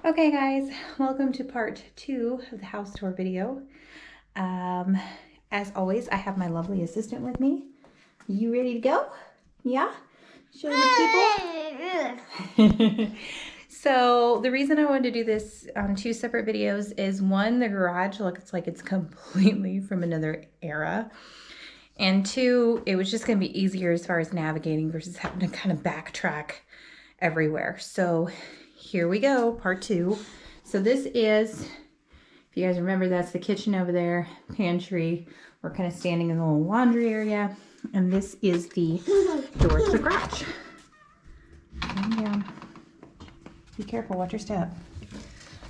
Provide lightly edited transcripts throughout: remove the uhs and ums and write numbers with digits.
Okay guys, welcome to part 2 of the house tour video. As always, I have my lovely assistant with me. You ready to go? Yeah? Show the people? So the reason I wanted to do this on 2 separate videos is one, the garage looks like it's completely from another era. And 2, it was just going to be easier as far as navigating versus having to kind of backtrack everywhere. So here we go, part 2. So this is, if you guys remember, that's the kitchen over there, pantry. We're kind of standing in the little laundry area. And this is the door to the garage. Calm down. Be careful, watch your step.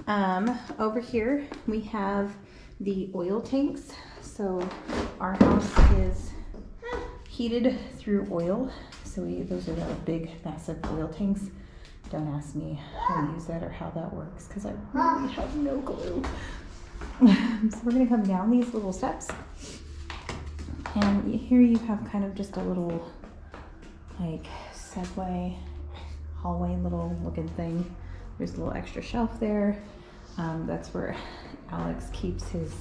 Over here we have the oil tanks. So our house is heated through oil. So those are the big, massive oil tanks. Don't ask me how to use that or how that works because I really have no clue. So we're gonna come down these little steps. And here you have kind of just a little like subway, hallway little looking thing. There's a little extra shelf there. That's where Alex keeps his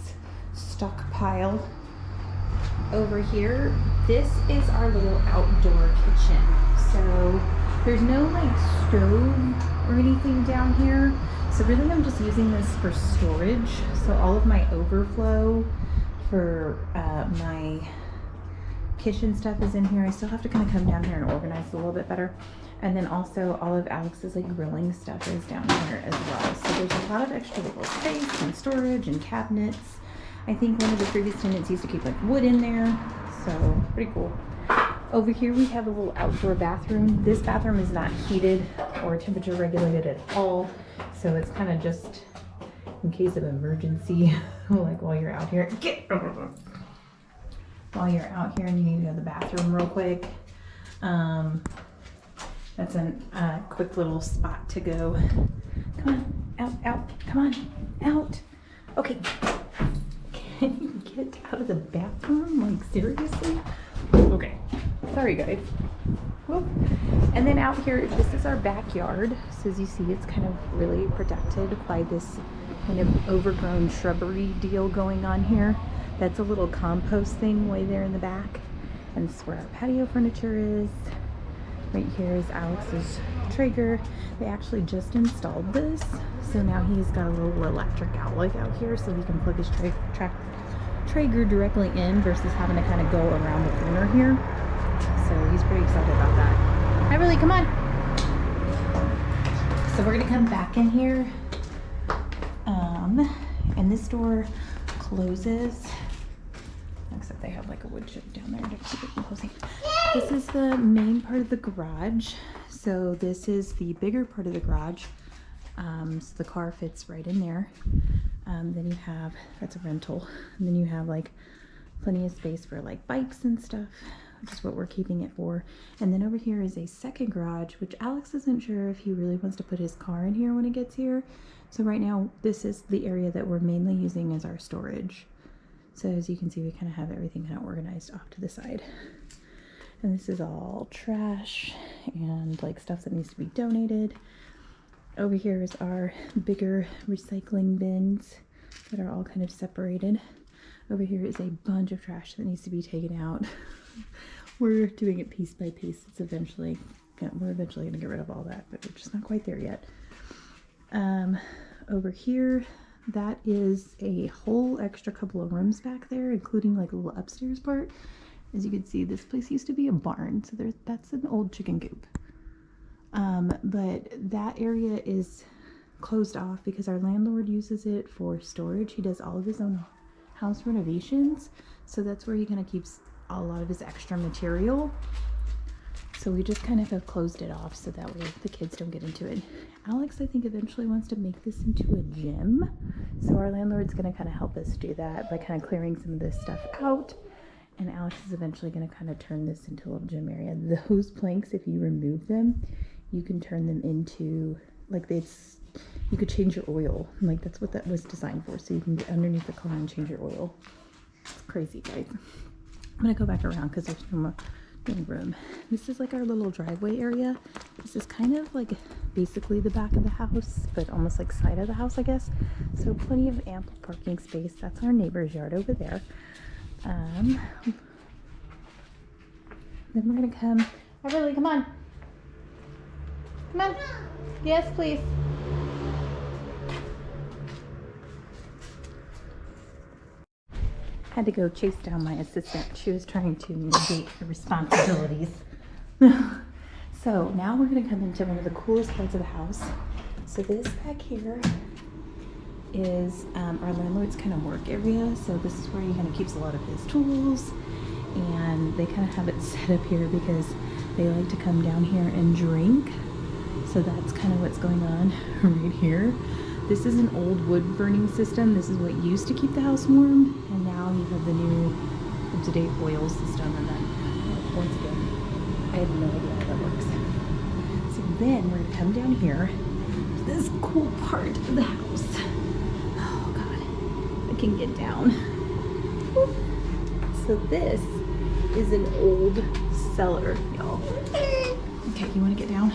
stockpile. Over here, this is our little outdoor kitchen. So there's no like stove or anything down here. So really I'm just using this for storage. So all of my overflow for my kitchen stuff is in here. I still have to kind of come down here and organize it a little bit better. And then also all of Alex's like grilling stuff is down here as well. So there's a lot of extra little space and storage and cabinets. I think one of the previous tenants used to keep like wood in there. So pretty cool. Over here we have a little outdoor bathroom. This bathroom is not heated or temperature regulated at all. So it's kind of just in case of emergency, like while you're out here. While you're out here and you need to go to the bathroom real quick. That's a quick little spot to go. Come on, out, come on, out. Okay. Can you get out of the bathroom? Like seriously? Okay. Sorry guys. Whoop. And then out here, this is our backyard. So as you see, it's kind of really protected by this kind of overgrown shrubbery deal going on here. That's a little compost thing way there in the back. And this is where our patio furniture is. Right here is Alex's Traeger. They actually just installed this. So now he's got a little electric outlet out here so he can plug his Traeger directly in versus having to kind of go around the corner here. So he's pretty excited about that. Hi, Riley, come on. So we're gonna come back in here. And this door closes. Except they have like a wood chip down there to keep it from closing. This is the main part of the garage. So this is the bigger part of the garage. So the car fits right in there. Then you have, that's a rental. And then you have like plenty of space for like bikes and stuff, which is what we're keeping it for. And then over here is a second garage, which Alex isn't sure if he really wants to put his car in here when it gets here. So right now, this is the area that we're mainly using as our storage. So as you can see, we kind of have everything kind of organized off to the side. And this is all trash and like stuff that needs to be donated. Over here is our bigger recycling bins that are all kind of separated. Over here is a bunch of trash that needs to be taken out. We're doing it piece by piece. We're eventually going to get rid of all that, but we're just not quite there yet. Over here, that is a whole extra couple of rooms back there, including like a little upstairs part. As you can see, this place used to be a barn, so that's an old chicken coop. But that area is closed off because our landlord uses it for storage. He does all of his own house renovations, so that's where he kind of keeps a lot of his extra material. So we just kind of have closed it off so that way the kids don't get into it. Alex, I think, eventually wants to make this into a gym. So our landlord's going to kind of help us do that by kind of clearing some of this stuff out. And Alex is eventually going to kind of turn this into a little gym area. Those planks, if you remove them, you can turn them into, like, you could change your oil. Like, that's what that was designed for. So you can get underneath the car and change your oil. It's crazy, guys. I'm going to go back around because there's Living room. This is like our little driveway area. This is kind of like basically the back of the house, but almost like side of the house, I guess. So plenty of ample parking space. That's our neighbor's yard over there. Then we're gonna come. Everly, come on. Come on. Yes, please. Had to go chase down my assistant. She was trying to negate her responsibilities. So now we're gonna come into one of the coolest parts of the house. So this back here is our landlord's kind of work area. So this is where he kind of keeps a lot of his tools, and they kind of have it set up here because they like to come down here and drink. So that's kind of what's going on right here. This is an old wood burning system. This is what used to keep the house warm, and now you have the new up-to-date oil system. And then once again, I have no idea how that works. So then we're gonna come down here to this cool part of the house. Oh God, I can get down. Whoop. So this is an old cellar, y'all. Okay, you wanna get down?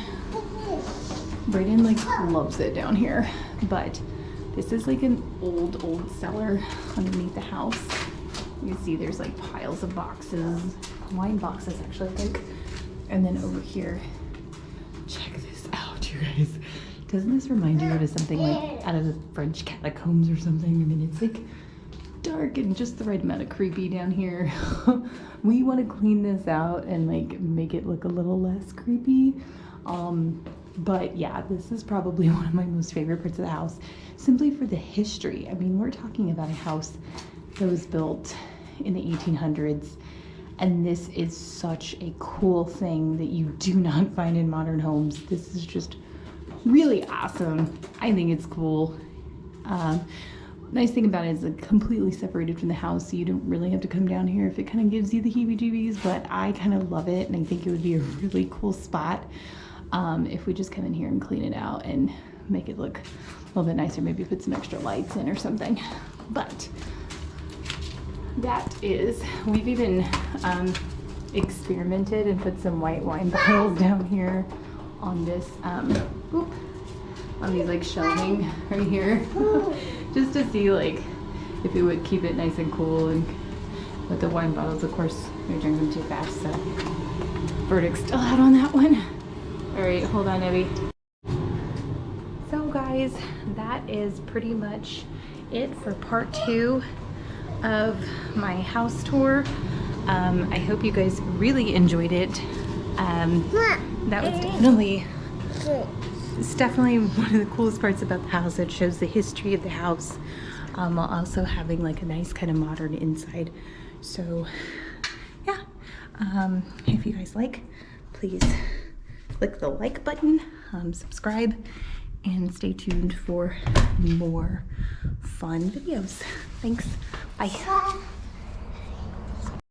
Brayden like loves it down here, but this is like an old cellar underneath the house. You can see there's like piles of boxes, wine boxes actually, I think. And then over here, check this out, you guys. Doesn't this remind you of something like out of the French catacombs or something? I mean, it's like dark and just the right amount of creepy down here. We want to clean this out and like make it look a little less creepy. But yeah, this is probably one of my most favorite parts of the house, simply for the history. I mean, we're talking about a house that was built in the 1800s, and this is such a cool thing that you do not find in modern homes. This is just really awesome. I think it's cool. Nice thing about it is it's completely separated from the house, so you don't really have to come down here if it kind of gives you the heebie-jeebies, but I kind of love it, and I think it would be a really cool spot. If we just come in here and clean it out and make it look a little bit nicer, maybe put some extra lights in or something. But that is, we've even experimented and put some white wine bottles down here on this, on these like shelving right here, just to see like if it would keep it nice and cool. And with the wine bottles, of course, we drink them too fast, so verdict's still out on that one. All right, hold on, Evie. So guys, that is pretty much it for part 2 of my house tour. I hope you guys really enjoyed it. That was definitely one of the coolest parts about the house. It shows the history of the house, while also having like a nice kind of modern inside. So yeah, if you guys like, please click the like button, subscribe, and stay tuned for more fun videos. Thanks. Bye.